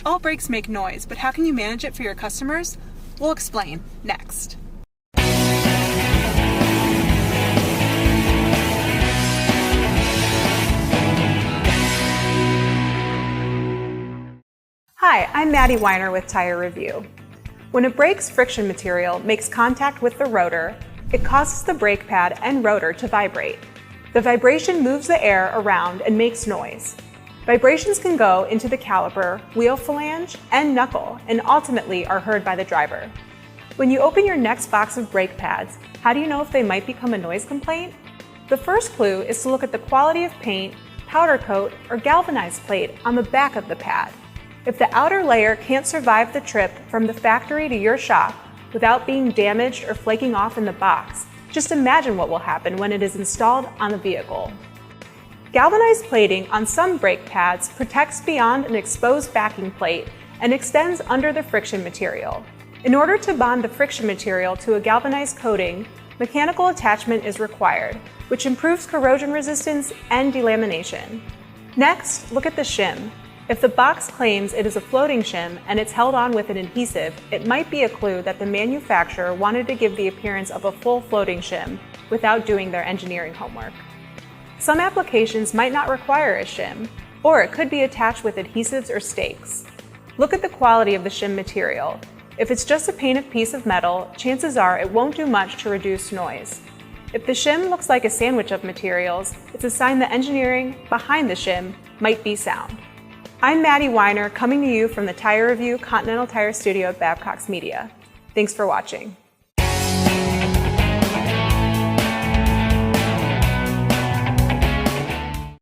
All brakes make noise, but how can you manage it for your customers? We'll explain next. Hi, I'm Maddie Winer with Tire Review. When a brake's friction material makes contact with the rotor, it causes the brake pad and rotor to vibrate. The vibration moves the air around and makes noise. Vibrations can go into the caliper, wheel flange, and knuckle, and ultimately are heard by the driver. When you open your next box of brake pads, how do you know if they might become a noise complaint? The first clue is to look at the quality of paint, powder coat, or galvanized plate on the back of the pad. If the outer layer can't survive the trip from the factory to your shop without being damaged or flaking off in the box, just imagine what will happen when it is installed on the vehicle. Galvanized plating on some brake pads protects beyond an exposed backing plate and extends under the friction material. In order to bond the friction material to a galvanized coating, mechanical attachment is required, which improves corrosion resistance and delamination. Next, look at the shim. If the box claims it is a floating shim and it's held on with an adhesive, it might be a clue that the manufacturer wanted to give the appearance of a full floating shim without doing their engineering homework. Some applications might not require a shim, or it could be attached with adhesives or stakes. Look at the quality of the shim material. If it's just a painted piece of metal, chances are it won't do much to reduce noise. If the shim looks like a sandwich of materials, it's a sign the engineering behind the shim might be sound. I'm Maddie Winer, coming to you from the Tire Review Continental Tire Studio at Babcox Media. Thanks for watching.